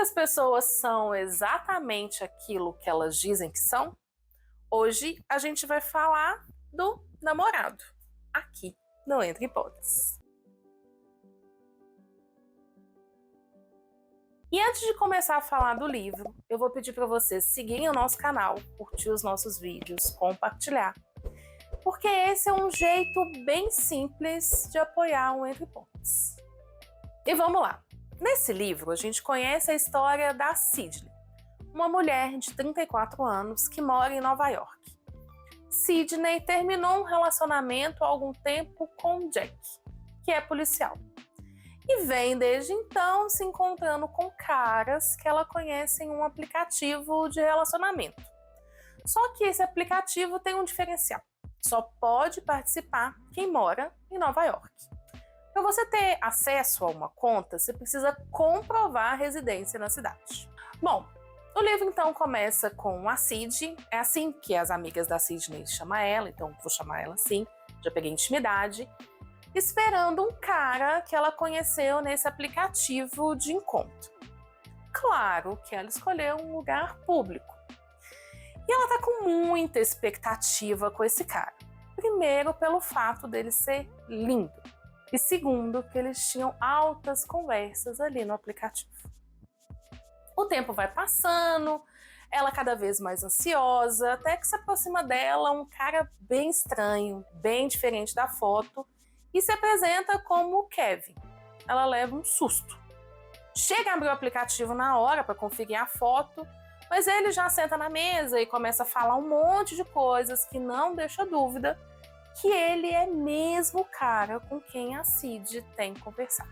as pessoas são exatamente aquilo que elas dizem que são? Hoje a gente vai falar do namorado, aqui no Entre Hipóteses. E antes de começar a falar do livro, eu vou pedir para vocês seguirem o nosso canal, curtir os nossos vídeos, compartilhar, porque esse é um jeito bem simples de apoiar o Entre Hipóteses. E vamos lá! Nesse livro, a gente conhece a história da Sydney, uma mulher de 34 anos que mora em Nova York. Sydney terminou um relacionamento há algum tempo com Jack, que é policial, e vem desde então se encontrando com caras que ela conhece em um aplicativo de relacionamento. Só que esse aplicativo tem um diferencial: só pode participar quem mora em Nova York. Para você ter acesso a uma conta, você precisa comprovar a residência na cidade. Bom, o livro então começa com a Sid, é assim que as amigas da Sydney chamam ela, então vou chamar ela assim, já peguei intimidade, esperando um cara que ela conheceu nesse aplicativo de encontro. Claro que ela escolheu um lugar público. E ela tá com muita expectativa com esse cara. Primeiro, pelo fato dele ser lindo. E segundo, que eles tinham altas conversas ali no aplicativo. O tempo vai passando, ela cada vez mais ansiosa, até que se aproxima dela um cara bem estranho, bem diferente da foto, e se apresenta como o Kevin. Ela leva um susto. Chega a abrir o aplicativo na hora para conferir a foto, mas ele já senta na mesa e começa a falar um monte de coisas que não deixa dúvida que ele é mesmo o cara com quem a Sid tem conversado.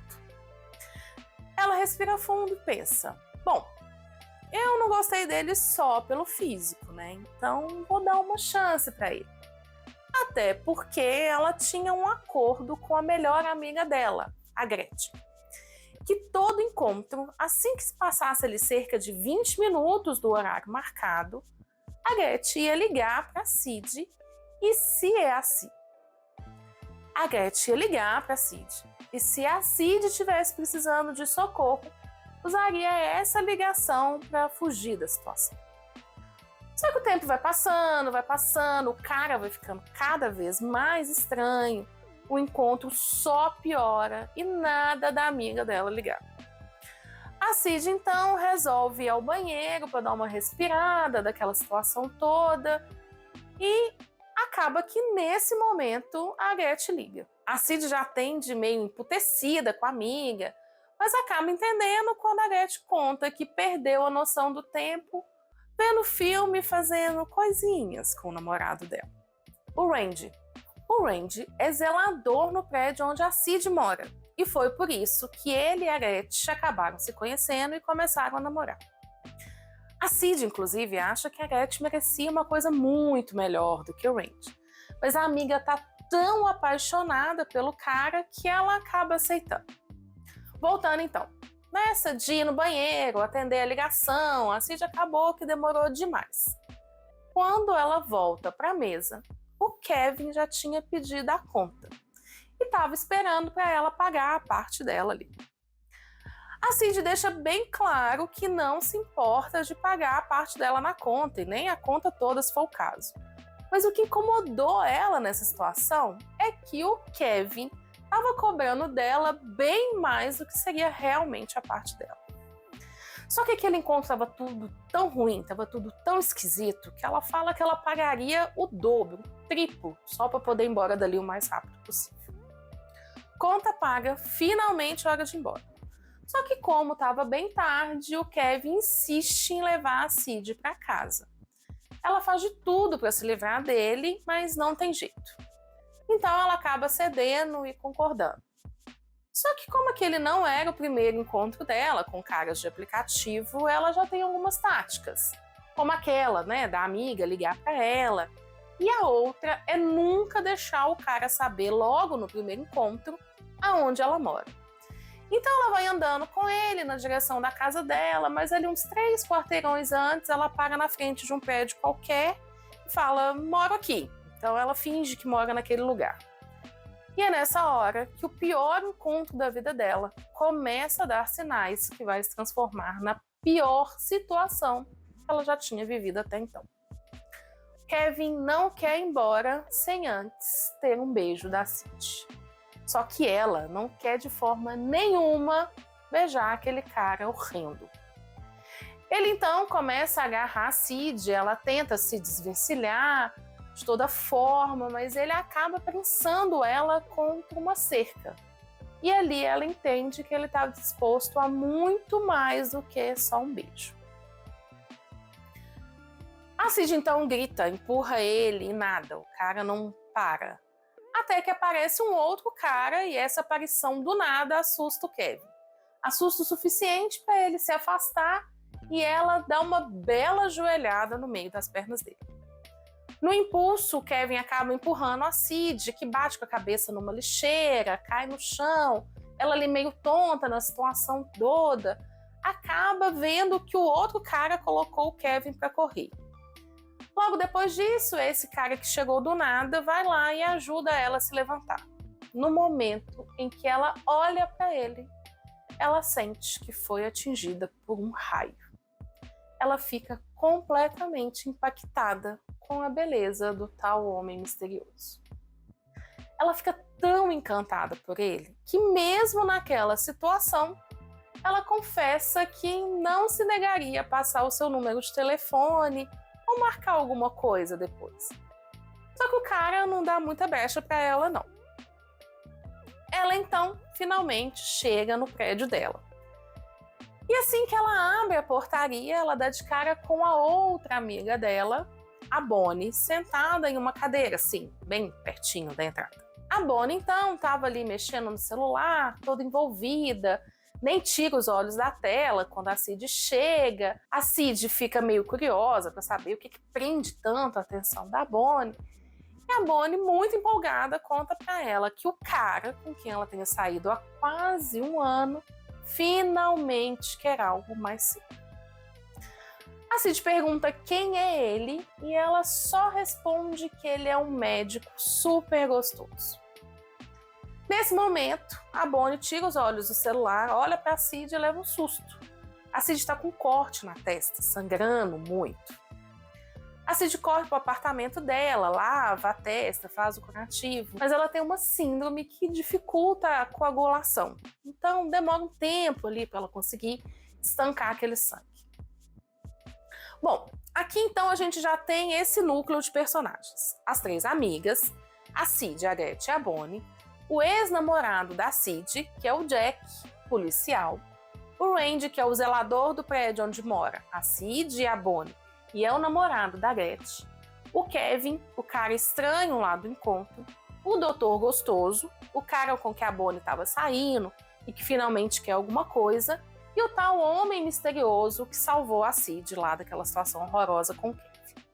Ela respira fundo e pensa: bom, eu não gostei dele só pelo físico, né? Então vou dar uma chance para ele. Até porque ela tinha um acordo com a melhor amiga dela, a Gretchen, que todo encontro, assim que se passasse ali cerca de 20 minutos do horário marcado, a Gretchen ia ligar para a Sid. E se é assim? A Gretchen ia ligar para a Sid. E se a Sid estivesse precisando de socorro, usaria essa ligação para fugir da situação. Só que o tempo vai passando, o cara vai ficando cada vez mais estranho, o encontro só piora e nada da amiga dela ligar. A Sid então resolve ir ao banheiro para dar uma respirada daquela situação toda e acaba que nesse momento a Gretchen liga. A Sid já atende meio emputecida com a amiga, mas acaba entendendo quando a Gretchen conta que perdeu a noção do tempo vendo filme, fazendo coisinhas com o namorado dela, o Randy. O Randy é zelador no prédio onde a Sid mora, e foi por isso que ele e a Gretchen acabaram se conhecendo e começaram a namorar. A Sid, inclusive, acha que a Gretchen merecia uma coisa muito melhor do que o Randy, mas a amiga tá tão apaixonada pelo cara que ela acaba aceitando. Voltando então. Nessa de ir no banheiro, atender a ligação, a Sid acabou que demorou demais. Quando ela volta para a mesa, o Kevin já tinha pedido a conta e estava esperando para ela pagar a parte dela ali. A Sid deixa bem claro que não se importa de pagar a parte dela na conta e nem a conta toda se for o caso. Mas o que incomodou ela nessa situação é que o Kevin estava cobrando dela bem mais do que seria realmente a parte dela. Só que aquele encontro estava tudo tão ruim, estava tudo tão esquisito, que ela fala que ela pagaria o dobro, o triplo, só para poder ir embora dali o mais rápido possível. Conta paga, finalmente hora de ir embora. Só que como estava bem tarde, o Kevin insiste em levar a Sid para casa. Ela faz de tudo para se livrar dele, mas não tem jeito. Então ela acaba cedendo e concordando. Só que como aquele não era o primeiro encontro dela com caras de aplicativo, ela já tem algumas táticas. Como aquela, né, da amiga ligar para ela. E a outra é nunca deixar o cara saber logo no primeiro encontro aonde ela mora. Então ela vai andando com ele na direção da casa dela, mas ali uns 3 quarteirões antes ela para na frente de um prédio qualquer e fala: moro aqui. Então ela finge que mora naquele lugar. E é nessa hora que o pior encontro da vida dela começa a dar sinais que vai se transformar na pior situação que ela já tinha vivido até então. Kevin não quer ir embora sem antes ter um beijo da Cid. Só que ela não quer de forma nenhuma beijar aquele cara horrendo. Ele então começa a agarrar a Cid, ela tenta se desvencilhar de toda forma, mas ele acaba prensando ela contra uma cerca. E ali ela entende que ele está disposto a muito mais do que só um beijo. A Cid então grita, empurra ele e nada, o cara não para. Até que aparece um outro cara e essa aparição do nada assusta o Kevin. Assusta o suficiente para ele se afastar e ela dá uma bela joelhada no meio das pernas dele. No impulso, o Kevin acaba empurrando a Cid, que bate com a cabeça numa lixeira, cai no chão, ela ali meio tonta na situação toda, acaba vendo que o outro cara colocou o Kevin para correr. Logo depois disso, esse cara que chegou do nada vai lá e ajuda ela a se levantar. No momento em que ela olha para ele, ela sente que foi atingida por um raio. Ela fica completamente impactada com a beleza do tal homem misterioso. Ela fica tão encantada por ele que mesmo naquela situação, ela confessa que não se negaria a passar o seu número de telefone ou marcar alguma coisa depois. Só que o cara não dá muita brecha para ela, não. Ela então finalmente chega no prédio dela. E assim que ela abre a portaria, ela dá de cara com a outra amiga dela, a Bonnie, sentada em uma cadeira, assim, bem pertinho da entrada. A Bonnie então estava ali mexendo no celular, toda envolvida, nem tira os olhos da tela quando a Cid chega. A Cid fica meio curiosa para saber o que prende tanto a atenção da Bonnie. E a Bonnie, muito empolgada, conta para ela que o cara com quem ela tinha saído há quase um ano finalmente quer algo mais sério. A Cid pergunta quem é ele e ela só responde que ele é um médico super gostoso. Nesse momento, a Bonnie tira os olhos do celular, olha para a Cid e leva um susto. A Cid está com um corte na testa, sangrando muito. A Cid corre para o apartamento dela, lava a testa, faz o curativo, mas ela tem uma síndrome que dificulta a coagulação. Então demora um tempo ali para ela conseguir estancar aquele sangue. Bom, aqui então a gente já tem esse núcleo de personagens. As três amigas, a Cid, a Gretchen e a Bonnie, o ex-namorado da Cid, que é o Jack, policial, o Randy, que é o zelador do prédio onde mora a Cid e a Bonnie, e é o namorado da Gretchen, o Kevin, o cara estranho lá do encontro, o doutor gostoso, o cara com que a Bonnie estava saindo e que finalmente quer alguma coisa, e o tal homem misterioso que salvou a Cid lá daquela situação horrorosa com o Kevin.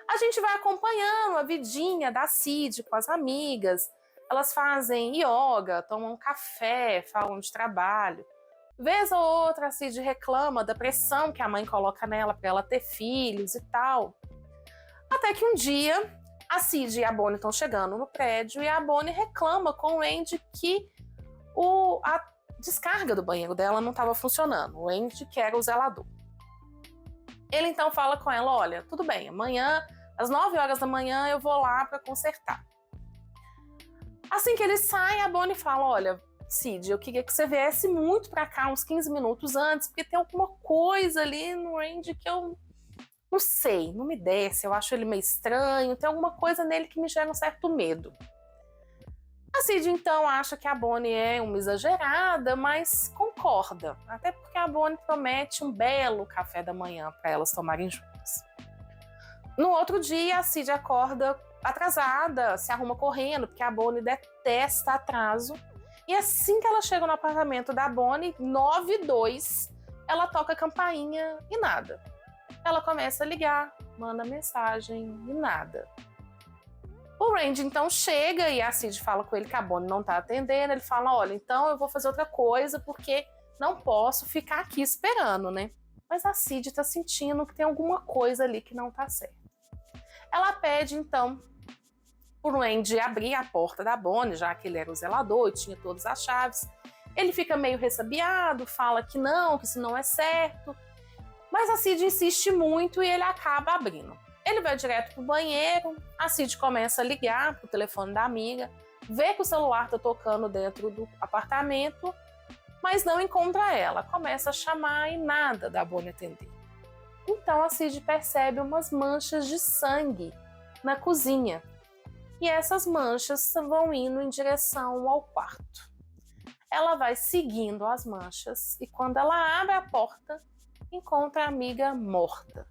A gente vai acompanhando a vidinha da Cid com as amigas. Elas fazem yoga, tomam café, falam de trabalho. Vez ou outra a Cid reclama da pressão que a mãe coloca nela para ela ter filhos e tal. Até que um dia a Cid e a Bonnie estão chegando no prédio e a Bonnie reclama com o Randy que a descarga do banheiro dela não estava funcionando. O Randy, que era o zelador. Ele então fala com ela, olha, tudo bem, amanhã, às 9 horas da manhã, eu vou lá para consertar. Assim que ele sai, a Bonnie fala, olha, Cid, eu queria que você viesse muito pra cá uns 15 minutos antes, porque tem alguma coisa ali no Randy que eu não sei, não me desce, eu acho ele meio estranho, tem alguma coisa nele que me gera um certo medo. A Cid então acha que a Bonnie é uma exagerada, mas concorda, até porque a Bonnie promete um belo café da manhã para elas tomarem juntas. No outro dia, a Cid acorda atrasada, se arruma correndo, porque a Bonnie detesta atraso. E assim que ela chega no apartamento da Bonnie, 9:02, ela toca a campainha e nada. Ela começa a ligar, manda mensagem e nada. O Randy então chega e a Cid fala com ele que a Bonnie não tá atendendo. Ele fala, olha, então eu vou fazer outra coisa porque não posso ficar aqui esperando, né? Mas a Cid tá sentindo que tem alguma coisa ali que não tá certo. Ela pede então o Randy abrir a porta da Bonnie, já que ele era o zelador e tinha todas as chaves. Ele fica meio ressabiado, fala que não, que isso não é certo. Mas a Cid insiste muito e ele acaba abrindo. Ele vai direto pro banheiro, a Cid começa a ligar pro telefone da amiga, vê que o celular tá tocando dentro do apartamento, mas não encontra ela. Começa a chamar e nada da Bonnie atender. Então a Cid percebe umas manchas de sangue na cozinha. E essas manchas vão indo em direção ao quarto. Ela vai seguindo as manchas e quando ela abre a porta, encontra a amiga morta,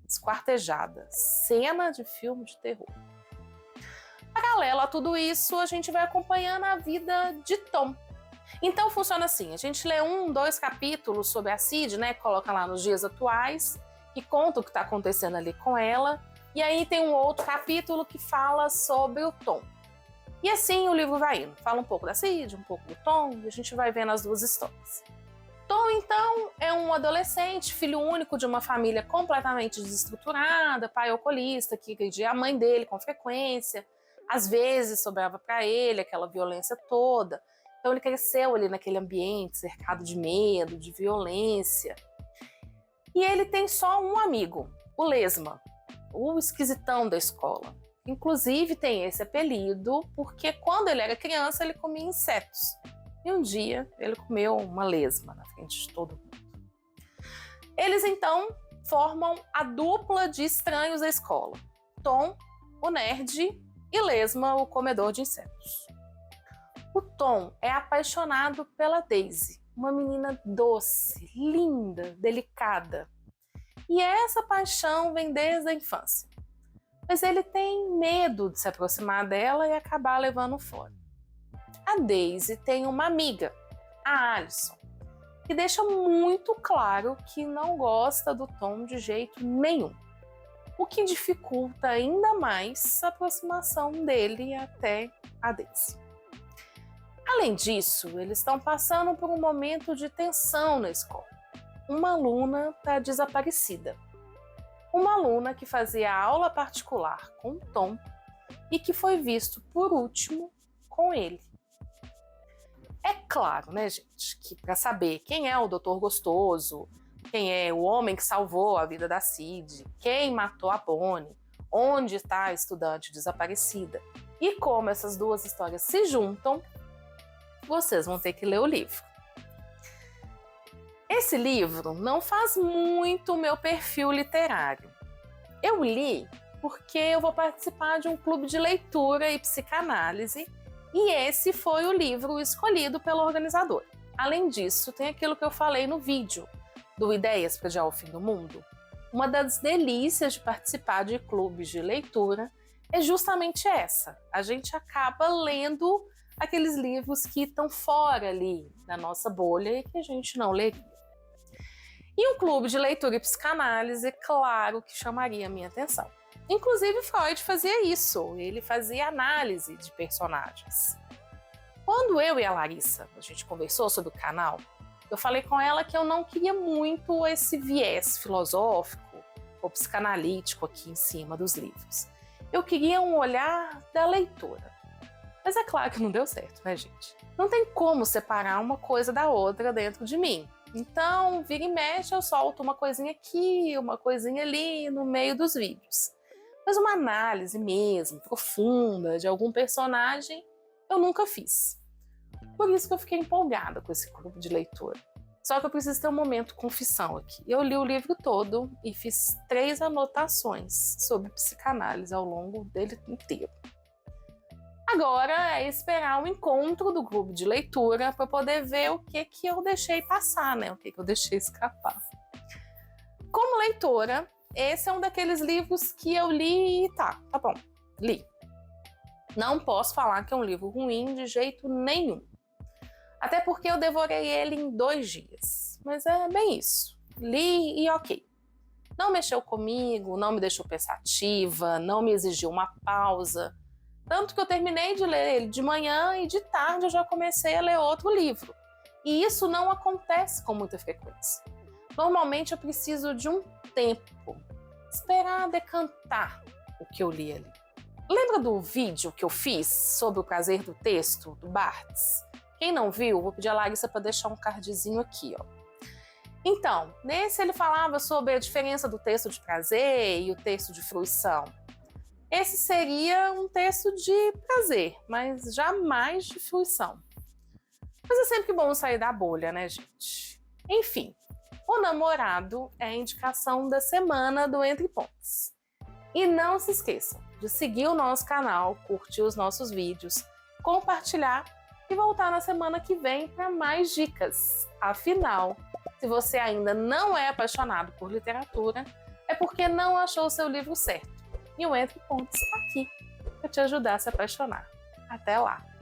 esquartejada. Cena de filme de terror. Paralelo a tudo isso, a gente vai acompanhando a vida de Tom. Então funciona assim, a gente lê 1, 2 capítulos sobre a Cid, né, coloca lá nos dias atuais, que conta o que está acontecendo ali com ela, e aí tem um outro capítulo que fala sobre o Tom. E assim o livro vai indo, fala um pouco da Cid, um pouco do Tom, e a gente vai vendo as duas histórias. Tom, então, é um adolescente, filho único de uma família completamente desestruturada, pai alcoolista, que agredia a mãe dele com frequência, às vezes sobrava para ele aquela violência toda. Então ele cresceu ali naquele ambiente cercado de medo, de violência. E ele tem só um amigo, o Lesma, o esquisitão da escola. Inclusive tem esse apelido porque quando ele era criança ele comia insetos. E um dia ele comeu uma lesma na frente de todo mundo. Eles então formam a dupla de estranhos da escola. Tom, o nerd, e Lesma, o comedor de insetos. O Tom é apaixonado pela Daisy, uma menina doce, linda, delicada. E essa paixão vem desde a infância. Mas ele tem medo de se aproximar dela e acabar levando fora. A Daisy tem uma amiga, a Alison, que deixa muito claro que não gosta do Tom de jeito nenhum, o que dificulta ainda mais a aproximação dele até a Daisy. Além disso, eles estão passando por um momento de tensão na escola. Uma aluna está desaparecida. Uma aluna que fazia aula particular com o Tom e que foi visto por último com ele. É claro, né, gente, que para saber quem é o Doutor Gostoso, quem é o homem que salvou a vida da Cid, quem matou a Bonnie, onde está a estudante desaparecida e como essas duas histórias se juntam, vocês vão ter que ler o livro. Esse livro não faz muito o meu perfil literário. Eu li porque eu vou participar de um clube de leitura e psicanálise e esse foi o livro escolhido pela organizadora. Além disso, tem aquilo que eu falei no vídeo do Ideias para Adiar o Fim do Mundo. Uma das delícias de participar de clubes de leitura é justamente essa. A gente acaba lendo aqueles livros que estão fora ali da nossa bolha e que a gente não leria. E um clube de leitura e psicanálise, claro que chamaria a minha atenção. Inclusive Freud fazia isso, ele fazia análise de personagens. Quando eu e a Larissa, a gente conversou sobre o canal, eu falei com ela que eu não queria muito esse viés filosófico ou psicanalítico aqui em cima dos livros. Eu queria um olhar da leitora. Mas é claro que não deu certo, né, gente? Não tem como separar uma coisa da outra dentro de mim. Então, vira e mexe, eu solto uma coisinha aqui, uma coisinha ali no meio dos vídeos. Mas uma análise mesmo, profunda, de algum personagem, eu nunca fiz. Por isso que eu fiquei empolgada com esse clube de leitura. Só que eu preciso ter um momento confissão aqui. Eu li o livro todo e fiz 3 anotações sobre psicanálise ao longo dele inteiro. Agora é esperar um encontro do grupo de leitura para poder ver o que eu deixei passar, né? O que eu deixei escapar. Como leitora, esse é um daqueles livros que eu li e tá bom, li. Não posso falar que é um livro ruim de jeito nenhum. Até porque eu devorei ele em 2 dias. Mas é bem isso. Li e ok. Não mexeu comigo, não me deixou pensativa, não me exigiu uma pausa. Tanto que eu terminei de ler ele de manhã e de tarde eu já comecei a ler outro livro. E isso não acontece com muita frequência. Normalmente eu preciso de um tempo, esperar decantar o que eu li ali. Lembra do vídeo que eu fiz sobre o prazer do texto, do Barthes? Quem não viu, vou pedir a Larissa para deixar um cardzinho aqui, ó. Então, nesse ele falava sobre a diferença do texto de prazer e o texto de fruição. Esse seria um texto de prazer, mas jamais de fruição. Mas é sempre bom sair da bolha, né, gente? Enfim, o namorado é a indicação da semana do Entre Pontes. E não se esqueçam de seguir o nosso canal, curtir os nossos vídeos, compartilhar e voltar na semana que vem para mais dicas. Afinal, se você ainda não é apaixonado por literatura, é porque não achou o seu livro certo. E o Entre Pontes está aqui para te ajudar a se apaixonar. Até lá!